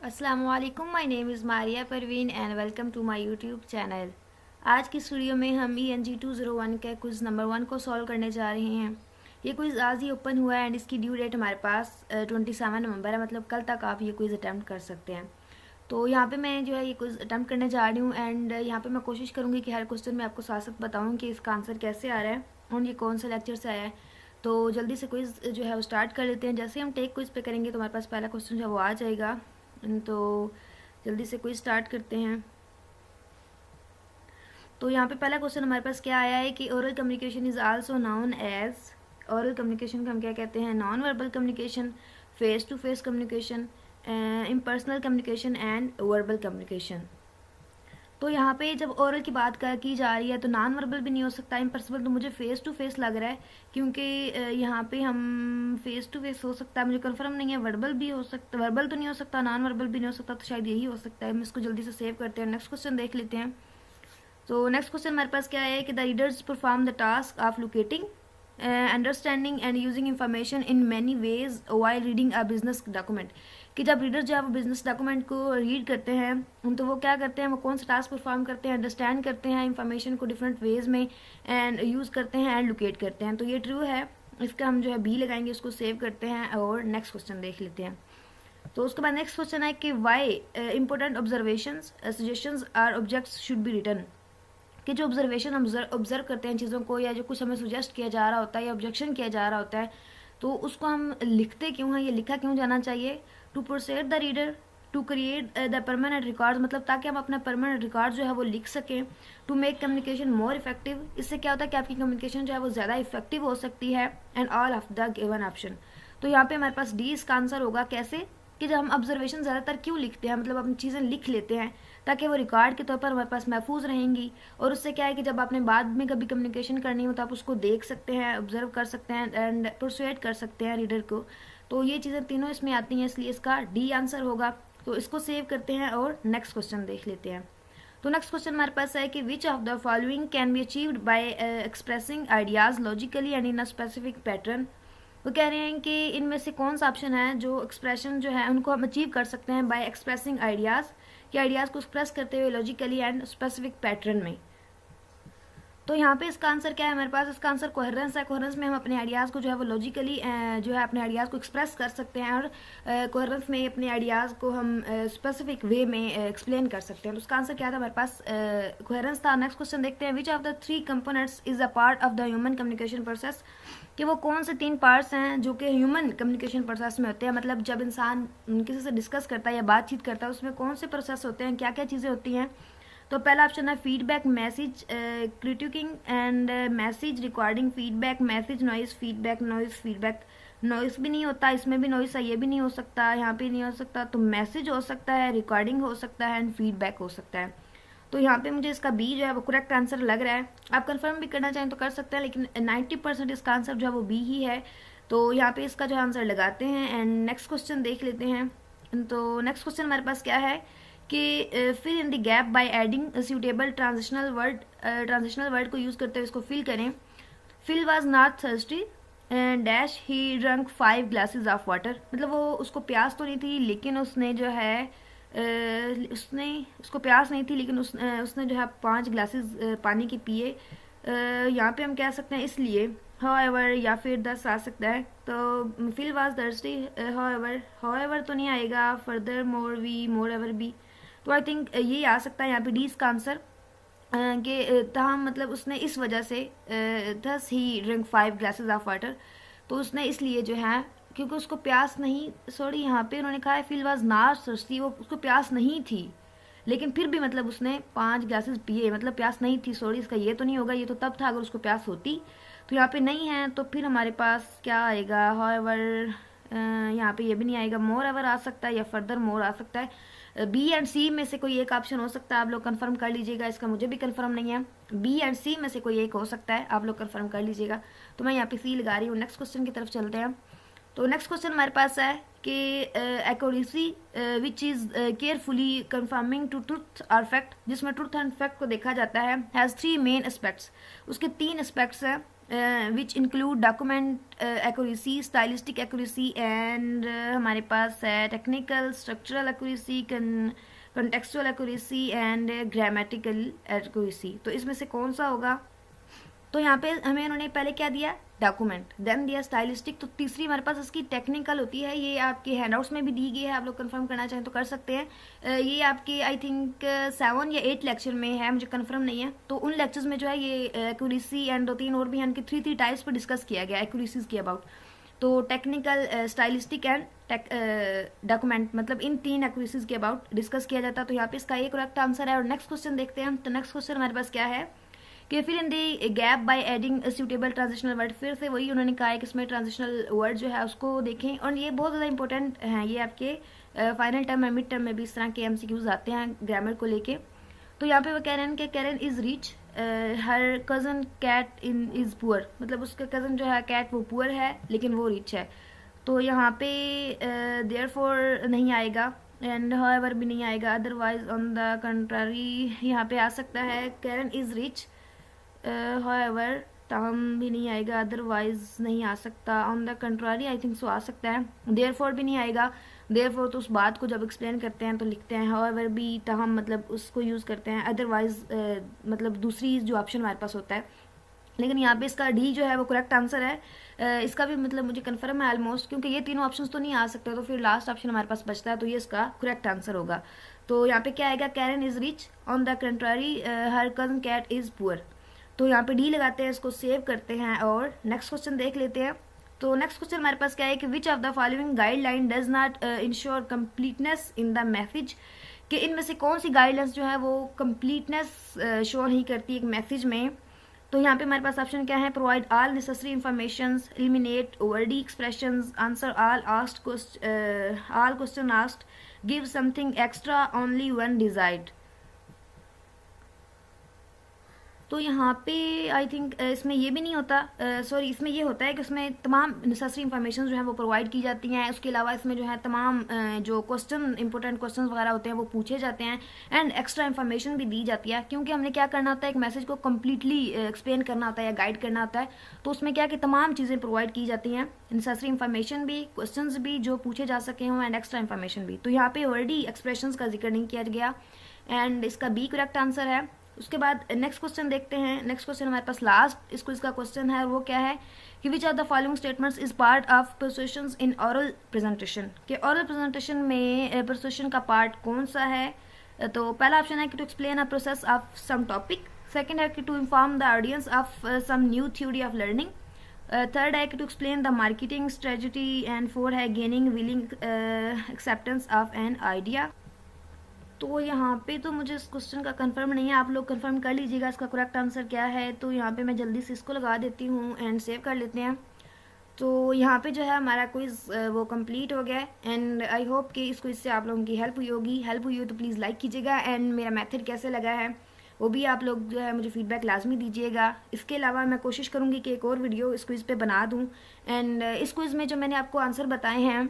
अस्सलाम वालेकुम, my name is Maria Parveen and welcome to my YouTube channel. आज की इस वीडियो में हम ENG 201 के क्विज़ नंबर 1 को सॉल्व करने जा रहे हैं। ये क्विज़ आज ही ओपन हुआ है एंड इसकी ड्यू डेट हमारे पास 27 नवंबर है, मतलब कल तक आप ये क्विज़ अटैम्प्ट कर सकते हैं। तो यहाँ पे मैं जो है ये क्विज़ अटैम्प्ट करने जा रही हूँ एंड यहाँ पे मैं कोशिश करूँगी कि हर क्वेश्चन में आपको साथ साथ बताऊँ कि इसका आंसर कैसे आ रहा है और ये कौन से लेक्चर से आया है। तो जल्दी से क्विज़ जो है वो स्टार्ट कर लेते हैं। जैसे हम टेक क्विज़ पे करेंगे तो हमारे पास पहला क्वेश्चन जो है वो आ जाएगा। तो जल्दी से क्विज स्टार्ट करते हैं। तो यहाँ पे पहला क्वेश्चन हमारे पास क्या आया है कि oral communication is also known as, oral communication को हम क्या कहते हैं? Non verbal communication, face to face communication, impersonal communication and verbal communication. तो यहाँ पे जब ओरल की बात की जा रही है तो नॉन वर्बल भी नहीं हो सकता, इम्पॉसिबल तो मुझे फेस टू फेस लग रहा है, क्योंकि यहाँ पे हम फेस टू फेस हो सकता है, मुझे कंफर्म नहीं है। वर्बल भी हो सकता, वर्बल तो नहीं हो सकता, नॉन वर्बल भी नहीं हो सकता, तो शायद यही हो सकता है। हम इसको जल्दी से सेव करते हैं, नेक्स्ट क्वेश्चन देख लेते हैं। तो नेक्स्ट क्वेश्चन हमारे पास क्या है कि the readers perform the task of locating, understanding and using information in many ways while reading a business document. कि जब रीडर जो है वो बिजनेस डॉक्यूमेंट को रीड करते हैं तो वो क्या करते हैं, वो कौन सा टास्क परफॉर्म करते हैं? अंडरस्टैंड करते हैं इंफॉर्मेशन को डिफरेंट वेज में एंड यूज़ करते हैं एंड लोकेट करते हैं। तो ये ट्रू है, इसका हम जो है बी लगाएंगे, उसको सेव करते हैं और नेक्स्ट क्वेश्चन देख लेते हैं। तो उसके बाद नेक्स्ट क्वेश्चन है कि why important observations suggestions or objects should be written. कि जो ऑब्जर्वेशन हम ऑब्जर्व करते हैं चीज़ों को, या जो कुछ हमें सुजेस्ट किया जा रहा होता है या ऑब्जेक्शन किया जा रहा होता है, तो उसको हम लिखते क्यों हैं, ये लिखा क्यों जाना चाहिए? To proceed the reader to create the permanent record, मतलब ताकि हम अपना परमानेंट रिकॉर्ड जो है वो लिख सकें। To make communication more effective, इससे क्या होता है कि आपकी कम्युनिकेशन जो है वो ज़्यादा इफेक्टिव हो सकती है। And all of the given option. तो यहाँ पे हमारे पास डी इसका आंसर होगा। कैसे? कि जब हम ऑब्जर्वेशन ज़्यादातर क्यों लिखते हैं, मतलब अपनी चीज़ें लिख लेते हैं ताकि वो रिकॉर्ड के तौर पर हमारे पास महफूज रहेंगी, और उससे क्या है कि जब आपने बाद में कभी कम्युनिकेशन करनी हो तो आप उसको देख सकते हैं, ऑब्जर्व कर सकते हैं एंड परसुएट कर सकते हैं रीडर को। तो ये चीज़ें तीनों इसमें आती हैं, इसलिए इसका डी आंसर होगा। तो इसको सेव करते हैं और नेक्स्ट क्वेश्चन देख लेते हैं। तो नेक्स्ट क्वेश्चन हमारे पास है कि which of the following can be achieved by expressing ideas logically and in a specific pattern. वो कह रहे हैं कि इनमें से कौन सा ऑप्शन है जो एक्सप्रेशन जो है उनको हम अचीव कर सकते हैं बाय एक्सप्रेसिंग आइडियाज़, कि आइडियाज़ को एक्सप्रेस करते हुए लॉजिकली एंड स्पेसिफिक पैटर्न में। तो यहाँ पे इसका आंसर क्या है हमारे पास? इसका आंसर कोहेरेंस है। कोहेरेंस में हम अपने आइडियाज़ को जो है वो लॉजिकली जो है अपने आइडियाज़ को एक्सप्रेस कर सकते हैं, और कोहेरेंस में अपने आइडियाज़ को हम स्पेसिफिक वे में एक्सप्लेन कर सकते हैं। तो उसका आंसर क्या था हमारे पास? कोहेरेंस था। नेक्स्ट क्वेश्चन देखते हैं। Which of the 3 components is a part of the human communication process. कि वो कौन से 3 पार्ट्स हैं जो कि ह्यूमन कम्युनिकेशन प्रोसेस में होते हैं, मतलब जब इंसान किसी से डिस्कस करता है या बातचीत करता है उसमें कौन से प्रोसेस होते हैं, क्या क्या चीज़ें होती हैं? तो पहला ऑप्शन है feedback, message critiquing and message recording, feedback, message noise, feedback noise, feedback noise भी नहीं होता, इसमें भी नॉइस है, ये भी नहीं हो सकता, यहाँ पे नहीं हो सकता। तो मैसेज हो सकता है, रिकॉर्डिंग हो सकता है एंड फीडबैक हो सकता है। तो यहाँ पे मुझे इसका बी जो है वो करेक्ट आंसर लग रहा है। आप कंफर्म भी करना चाहें तो कर सकते हैं, लेकिन 90% इसका आंसर जो है वो बी ही है। तो यहाँ पे इसका जो आंसर लगाते हैं एंड नेक्स्ट क्वेश्चन देख लेते हैं। तो नेक्स्ट क्वेश्चन हमारे पास क्या है कि fill in the gap by adding suitable transitional word को यूज़ करते हुए इसको फिल करें। Phil was not thirsty dash he drunk 5 glasses of water, मतलब वो उसको प्यास तो नहीं थी लेकिन उसने जो है उसने उसको प्यास नहीं थी लेकिन उसने जो है 5 ग्लासेस पानी के पिए। यहाँ पे हम कह सकते हैं इसलिए however या फिर दस आ सकता है। तो फिल वाज thirsty, however तो नहीं आएगा, furthermore we, moreover be. तो आई थिंक ये आ सकता है यहाँ पे डी इसका आंसर, कि ताहम मतलब उसने इस वजह से दस ही ड्रिंक 5 ग्लासेस ऑफ वाटर। तो उसने इसलिए जो है क्योंकि उसको प्यास नहीं, सॉरी यहाँ पे उन्होंने कहा है फील वाज नॉट थर्स्टी, वो उसको प्यास नहीं थी लेकिन फिर भी मतलब उसने 5 ग्लासेस पिए, मतलब प्यास नहीं थी। सॉरी इसका ये तो नहीं होगा, ये तो तब था अगर उसको प्यास होती। तो यहाँ पे नहीं है, तो फिर हमारे पास क्या आएगा? हाउएवर, यहाँ पे ये भी नहीं आएगा। मोर एवर आ सकता है या फर्दर मोर आ सकता है। बी एंड सी में से कोई एक ऑप्शन हो सकता है, आप लोग कंफर्म कर लीजिएगा, इसका मुझे भी कंफर्म नहीं है। बी एंड सी में से कोई एक हो सकता है, आप लोग कंफर्म कर लीजिएगा। तो मैं यहाँ पे सी लगा रही हूँ। नेक्स्ट क्वेश्चन की तरफ चलते हैं। तो नेक्स्ट क्वेश्चन हमारे पास है कि accuracy which is carefully conforming to truth और फैक्ट, जिसमें ट्रुथ एंड फैक्ट को देखा जाता है, हैज़ 3 मेन एस्पेक्ट्स। उसके 3 एस्पेक्ट्स हैं which include document accuracy, stylistic accuracy and हमारे पास है technical, structural accuracy, contextual accuracy and grammatical accuracy. तो इसमें से कौन सा होगा? तो यहाँ पे हमें उन्होंने पहले क्या दिया? डॉक्यूमेंट, देन दिया स्टाइलिस्टिक। तो तीसरी हमारे पास इसकी टेक्निकल होती है, ये आपके हैंडआउट्स में भी दी गई है, आप लोग कंफर्म करना चाहें तो कर सकते हैं। ये आपके आई थिंक 7 या 8 लेक्चर में है, मुझे कंफर्म नहीं है। तो उन लेक्चर्स में जो है ये एक्यूरेसी एंड 2-3 और भी हैं, इनकी 3 टाइप्स पर डिस्कस किया गया एक्यूरेसीज के अबाउट। तो टेक्निकल, स्टाइलिस्टिक एंड डॉक्यूमेंट, मतलब इन 3 एक्यूरेसीज के अबाउट डिस्कस किया जाता है। तो यहाँ पे इसका एक करेक्ट आंसर है। और नेक्स्ट क्वेश्चन देखते हैं। तो नेक्स्ट क्वेश्चन हमारे पास क्या है कि फिर in the gap by adding suitable transitional word. फिर से वही उन्होंने कहा है कि इसमें ट्रांजिशनल वर्ड जो है उसको देखें, और ये बहुत ज़्यादा इंपॉर्टेंट है। ये आपके फाइनल टर्म में, मिड टर्म में भी इस तरह के एमसीक्यूज आते हैं ग्रामर को लेके। तो यहाँ पे वो कह रहे हैं कि Karen is rich, her cousin Katherine is poor, मतलब उसका कज़न जो है कैट वो पुअर है लेकिन वो रिच है। तो यहाँ पे देयरफॉर नहीं आएगा, एंड हाउएवर भी नहीं आएगा, अदरवाइज ऑन द कंट्रारी यहाँ पे आ सकता है। कैरन इज रिच, हाउएवर ताहम भी नहीं आएगा, अदरवाइज नहीं आ सकता, on the contrary I think so आ सकता है। देयरफॉर भी नहीं आएगा, देयरफॉर तो उस बात को जब एक्सप्लेन करते हैं तो लिखते हैं, हाउएवर भी ताहम मतलब उसको यूज़ करते हैं, अदरवाइज मतलब दूसरी जो ऑप्शन हमारे पास होता है। लेकिन यहाँ पे इसका डी जो है वो करेक्ट आंसर है। इसका भी मतलब मुझे कंफर्म है ऑलमोस्ट, क्योंकि ये तीनों ऑप्शंस तो नहीं आ सकते, तो फिर लास्ट ऑप्शन हमारे पास बचता है, तो ये इसका करेक्ट आंसर होगा। तो यहाँ पे क्या आएगा? Karen is rich, on the contrary her cousin Kate is poor. तो यहाँ पे डी लगाते हैं, इसको सेव करते हैं और नेक्स्ट क्वेश्चन देख लेते हैं। तो नेक्स्ट क्वेश्चन हमारे पास क्या है कि which of the following guideline does not ensure completeness in the message, कि इनमें से कौन सी गाइडलाइंस जो है वो कंप्लीटनेस शो नहीं करती एक मैसेज में। तो यहाँ पे हमारे पास ऑप्शन क्या है? Provide all necessary information, eliminate Verde expressions, answer all question asked, give something extra only when desired. तो यहाँ पे आई थिंक इसमें ये भी नहीं होता, सॉरी इसमें ये होता है कि उसमें तमाम नेसेसरी इन्फॉर्मेशन जो है वो प्रोवाइड की जाती हैं। उसके अलावा इसमें जो है तमाम जो क्वेश्चन, इंपॉर्टेंट क्वेश्चन वगैरह होते हैं वो पूछे जाते हैं, एंड एक्स्ट्रा इन्फॉर्मेशन भी दी जाती है, क्योंकि हमने क्या करना होता है, एक मैसेज को कम्प्लीटली एक्सप्लेन करना होता है या गाइड करना होता है। तो उसमें क्या कि तमाम चीज़ें प्रोवाइड की जाती हैं, नेसेसरी इन्फॉर्मेशन भी, क्वेश्चन भी जो पूछे जा सके हों, एंड एक्स्ट्रा इन्फॉर्मेशन भी। तो यहाँ पे वर्डी एक्सप्रेशन का जिक्र नहीं किया गया, एंड इसका बी करेक्ट आंसर है। उसके बाद नेक्स्ट क्वेश्चन देखते हैं। नेक्स्ट क्वेश्चन हमारे पास लास्ट इसका क्वेश्चन है, और वो क्या है कि which are the following statements is part of persuasions in oral presentation, कि ओरल प्रेजेंटेशन में परसुएशन का पार्ट कौन सा है। तो पहला ऑप्शन है कि to explain a process of some topic, second है कि to inform the audience of some new theory of learning, third है कि to explain the marketing strategy, and four है gaining willing acceptance of an idea. तो यहाँ पे तो मुझे इस क्वेश्चन का कंफर्म नहीं है, आप लोग कंफर्म कर लीजिएगा इसका करेक्ट आंसर क्या है। तो यहाँ पे मैं जल्दी से इसको लगा देती हूँ एंड सेव कर लेते हैं। तो यहाँ पे जो है हमारा क्विज़ वो कंप्लीट हो गया है, एंड आई होप कि इस क्विज़ से आप लोगों की हेल्प हुई होगी। हेल्प हुई हो तो प्लीज़ लाइक कीजिएगा, एंड मेरा मेथड कैसे लगा है वो भी आप लोग जो है मुझे फीडबैक लाजमी दीजिएगा। इसके अलावा मैं कोशिश करूँगी कि एक और वीडियो इस क्विज़ पे बना दूँ, एंड इस क्विज़ में जो मैंने आपको आंसर बताए हैं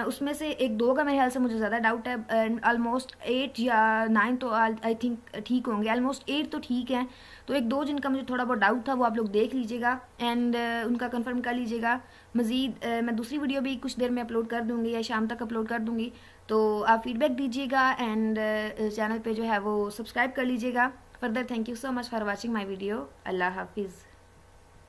उसमें से 1-2 का मेरे ख्याल से मुझे ज़्यादा डाउट है, ऑलमोस्ट 8 या 9 तो आई थिंक ठीक होंगे, ऑलमोस्ट 8 तो ठीक हैं। तो 1-2 जिनका मुझे थोड़ा बहुत डाउट था वो आप लोग देख लीजिएगा, एंड उनका कंफर्म कर लीजिएगा। मज़ीद मैं दूसरी वीडियो भी कुछ देर में अपलोड कर दूँगी या शाम तक अपलोड कर दूँगी, तो आप फीडबैक दीजिएगा, एंड चैनल पे जो है वो सब्सक्राइब कर लीजिएगा। Further thank you so much for watching my video. अल्लाह हाफिज़।